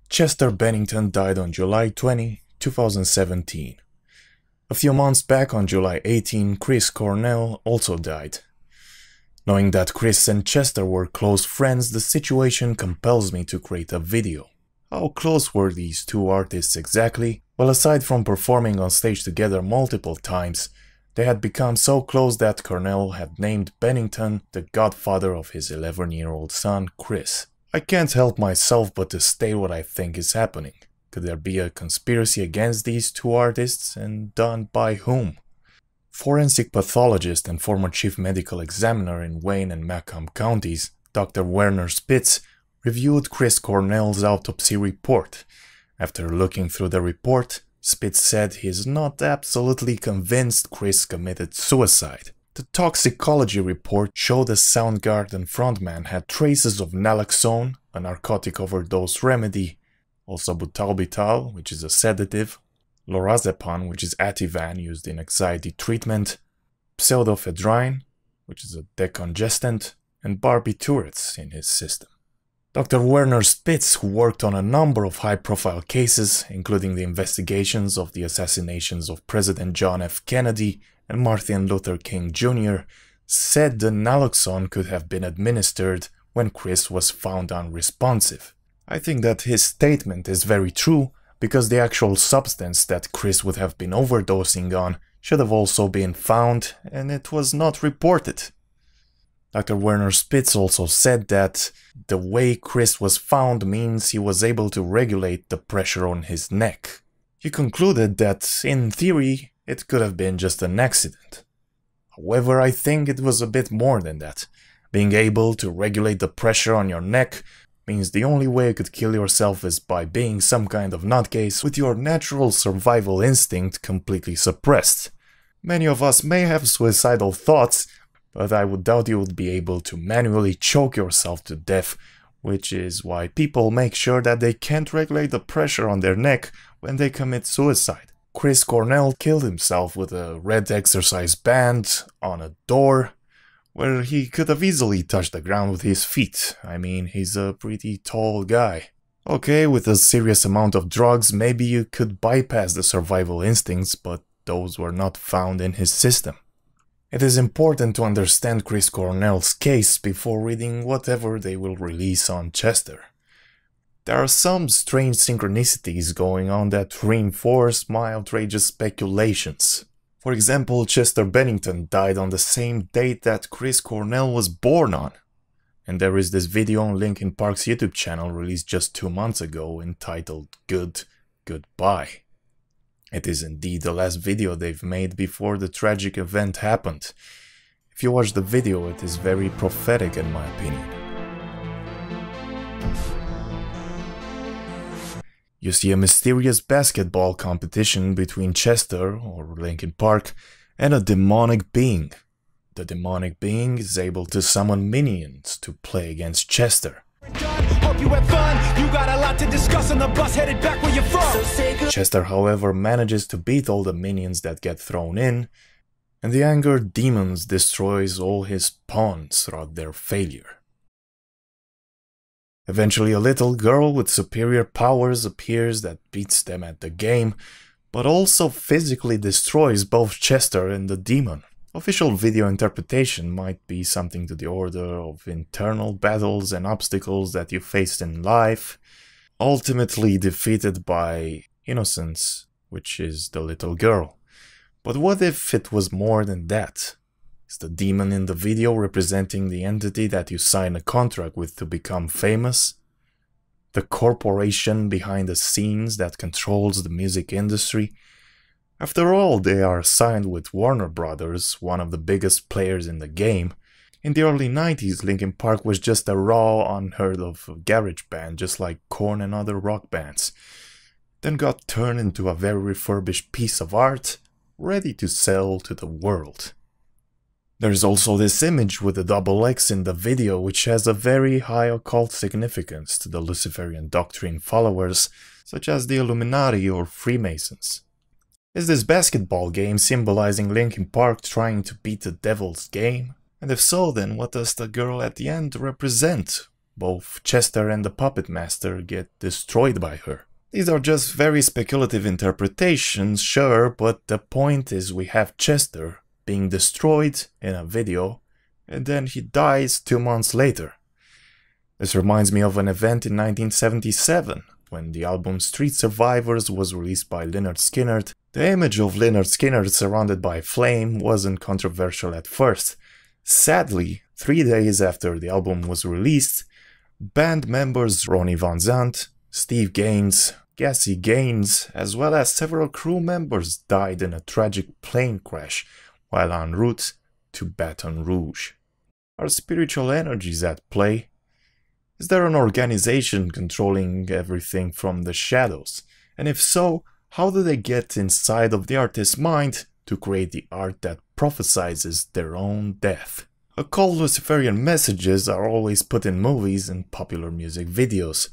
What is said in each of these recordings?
Chester Bennington died on July 20, 2017. A few months back on July 18, Chris Cornell also died. Knowing that Chris and Chester were close friends, the situation compels me to create a video. How close were these two artists exactly? Well, aside from performing on stage together multiple times, they had become so close that Cornell had named Bennington the godfather of his 11-year-old son, Chris. I can't help myself but to state what I think is happening. Could there be a conspiracy against these two artists, and done by whom? Forensic pathologist and former chief medical examiner in Wayne and Macomb counties, Dr. Werner Spitz, reviewed Chris Cornell's autopsy report. After looking through the report, Spitz said he is not absolutely convinced Chris committed suicide. The toxicology report showed the Soundgarden frontman had traces of naloxone, a narcotic overdose remedy, also butalbital, which is a sedative, lorazepam, which is Ativan used in anxiety treatment, pseudoephedrine, which is a decongestant, and barbiturates in his system. Dr. Werner Spitz, who worked on a number of high-profile cases, including the investigations of the assassinations of President John F. Kennedy and Martin Luther King Jr., said the naloxone could have been administered when Chris was found unresponsive. I think that his statement is very true, because the actual substance that Chris would have been overdosing on should have also been found, and it was not reported. Dr. Werner Spitz also said that the way Chris was found means he was able to regulate the pressure on his neck. He concluded that, in theory, it could have been just an accident. However, I think it was a bit more than that. Being able to regulate the pressure on your neck means the only way you could kill yourself is by being some kind of nutcase with your natural survival instinct completely suppressed. Many of us may have suicidal thoughts, but I would doubt you would be able to manually choke yourself to death, which is why people make sure that they can't regulate the pressure on their neck when they commit suicide. Chris Cornell killed himself with a red exercise band on a door, where he could have easily touched the ground with his feet. I mean, he's a pretty tall guy. Okay, with a serious amount of drugs, maybe you could bypass the survival instincts, but those were not found in his system. It is important to understand Chris Cornell's case before reading whatever they will release on Chester. There are some strange synchronicities going on that reinforce my outrageous speculations. For example, Chester Bennington died on the same date that Chris Cornell was born on. And there is this video on Linkin Park's YouTube channel released just 2 months ago entitled Goodbye. It is indeed the last video they've made before the tragic event happened. If you watch the video, it is very prophetic in my opinion. You see a mysterious basketball competition between Chester, or Linkin Park, and a demonic being. The demonic being is able to summon minions to play against Chester. Chester, however, manages to beat all the minions that get thrown in, and the angered demons destroys all his pawns throughout their failure. Eventually a little girl with superior powers appears that beats them at the game, but also physically destroys both Chester and the demon. Official video interpretation might be something to the order of internal battles and obstacles that you faced in life, ultimately defeated by innocence, which is the little girl. But what if it was more than that? Is the demon in the video representing the entity that you sign a contract with to become famous? The corporation behind the scenes that controls the music industry? After all, they are signed with Warner Brothers, one of the biggest players in the game. In the early 90s, Linkin Park was just a raw, unheard of garage band, just like Korn and other rock bands. Then got turned into a very refurbished piece of art, ready to sell to the world. There's also this image with the double X in the video, which has a very high occult significance to the Luciferian doctrine followers, such as the Illuminati or Freemasons. Is this basketball game symbolizing Linkin Park trying to beat the devil's game? And if so, then what does the girl at the end represent? both Chester and the puppet master get destroyed by her. These are just very speculative interpretations, sure, but the point is we have Chester being destroyed in a video, and then he dies 2 months later. This reminds me of an event in 1977, when the album Street Survivors was released by Lynyrd Skynyrd. The image of Lynyrd Skynyrd surrounded by flame wasn't controversial at first. Sadly, 3 days after the album was released, band members Ronnie Van Zant, Steve Gaines, Cassie Gaines, as well as several crew members died in a tragic plane crash while en route to Baton Rouge. Are spiritual energies at play? Is there an organization controlling everything from the shadows? And if so, how do they get inside of the artist's mind to create the art that prophesizes their own death? Occult Luciferian messages are always put in movies and popular music videos.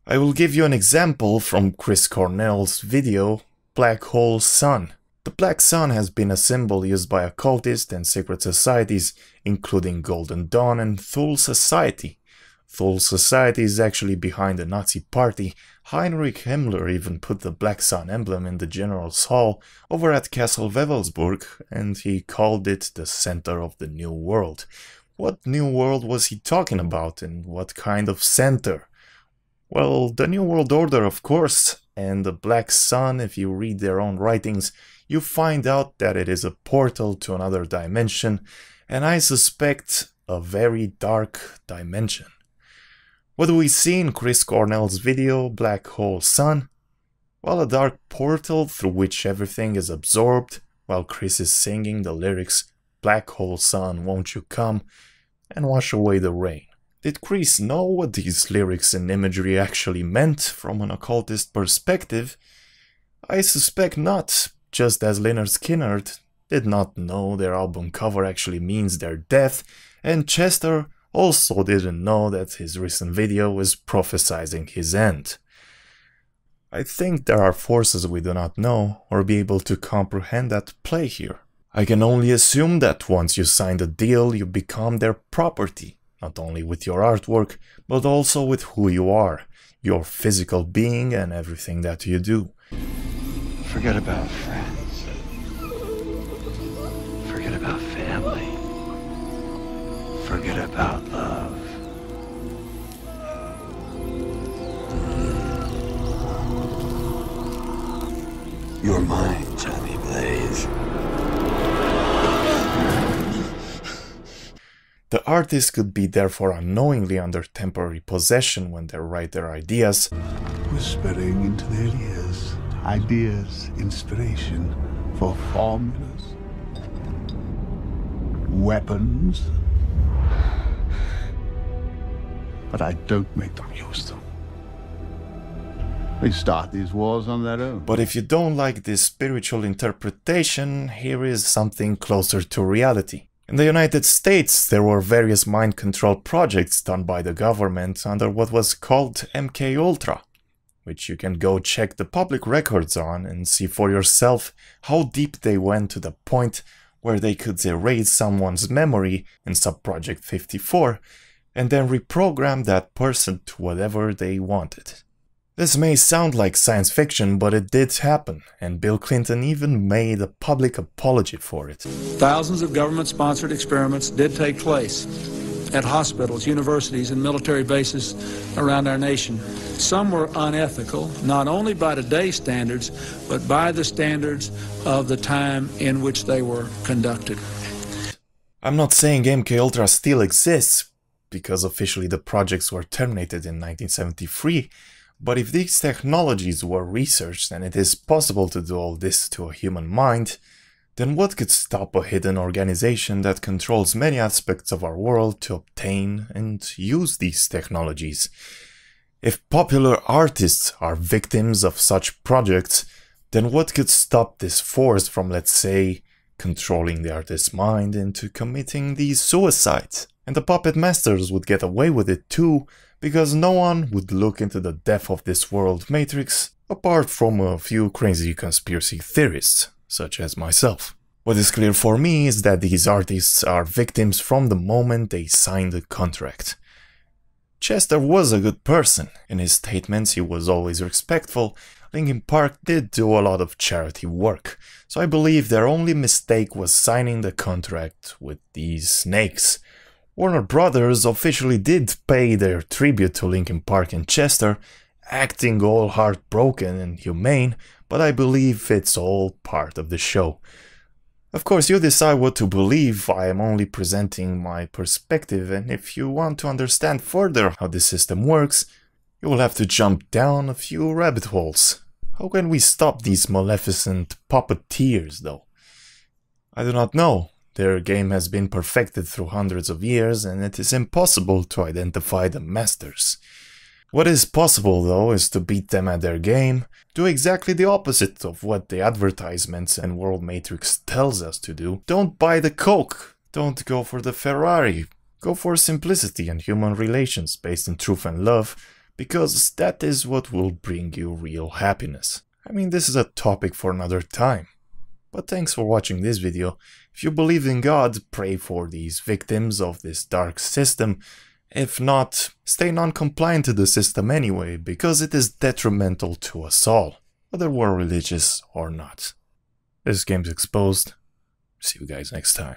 I will give you an example from Chris Cornell's video, Black Hole Sun. The Black Sun has been a symbol used by occultists and secret societies, including Golden Dawn and Thule Society. Thule Society is actually behind the Nazi party. Heinrich Himmler even put the Black Sun emblem in the General's Hall over at Castle Wewelsburg, and he called it the center of the New World. What New World was he talking about, and what kind of center? Well, the New World Order, of course, and the Black Sun, if you read their own writings, you find out that it is a portal to another dimension, and I suspect a very dark dimension. What do we see in Chris Cornell's video, Black Hole Sun? Well, a dark portal through which everything is absorbed, while Chris is singing the lyrics, Black Hole Sun, won't you come, and wash away the rain. Did Chris know what these lyrics and imagery actually meant from an occultist perspective? I suspect not, just as Lynyrd Skynyrd did not know their album cover actually means their death, and Chester also didn't know that his recent video was prophesizing his end. I think there are forces we do not know or be able to comprehend at play here. I can only assume that once you sign the deal, you become their property. Not only with your artwork, but also with who you are, your physical being and everything that you do. Forget about friends. Forget about family. Forget about love. You're mine, Johnny Blaze. The artist could be therefore unknowingly under temporary possession when they write their ideas, whispering into their ears ideas, inspiration for formulas, weapons. But I don't make them use them. They start these wars on their own. But if you don't like this spiritual interpretation, here is something closer to reality. In the United States, there were various mind control projects done by the government under what was called MKUltra, which you can go check the public records on and see for yourself how deep they went to the point where they could erase someone's memory in Subproject 54 and then reprogram that person to whatever they wanted. This may sound like science fiction, but it did happen, and Bill Clinton even made a public apology for it. Thousands of government-sponsored experiments did take place at hospitals, universities, and military bases around our nation. Some were unethical, not only by today's standards, but by the standards of the time in which they were conducted. I'm not saying MKUltra still exists, because officially the projects were terminated in 1973, but if these technologies were researched and it is possible to do all this to a human mind, then what could stop a hidden organization that controls many aspects of our world to obtain and use these technologies? If popular artists are victims of such projects, then what could stop this force from, let's say, controlling the artist's mind into committing these suicides? And the puppet masters would get away with it too, because no one would look into the depth of this world matrix apart from a few crazy conspiracy theorists, such as myself. What is clear for me is that these artists are victims from the moment they sign the contract. Chester was a good person. In his statements he was always respectful. Linkin Park did do a lot of charity work, so I believe their only mistake was signing the contract with these snakes. Warner Brothers officially did pay their tribute to Linkin Park and Chester, acting all heartbroken and humane, but I believe it's all part of the show. Of course, you decide what to believe. I am only presenting my perspective, and if you want to understand further how the system works, you will have to jump down a few rabbit holes. How can we stop these maleficent puppeteers, though? I do not know. Their game has been perfected through hundreds of years, and it is impossible to identify the masters. What is possible, though, is to beat them at their game, do exactly the opposite of what the advertisements and World Matrix tells us to do. Don't buy the Coke, don't go for the Ferrari, go for simplicity and human relations based in truth and love, because that is what will bring you real happiness. I mean, this is a topic for another time. But thanks for watching this video. If you believe in God, pray for these victims of this dark system. If not, stay non-compliant to the system anyway, because it is detrimental to us all, whether we're religious or not. This game's exposed. See you guys next time.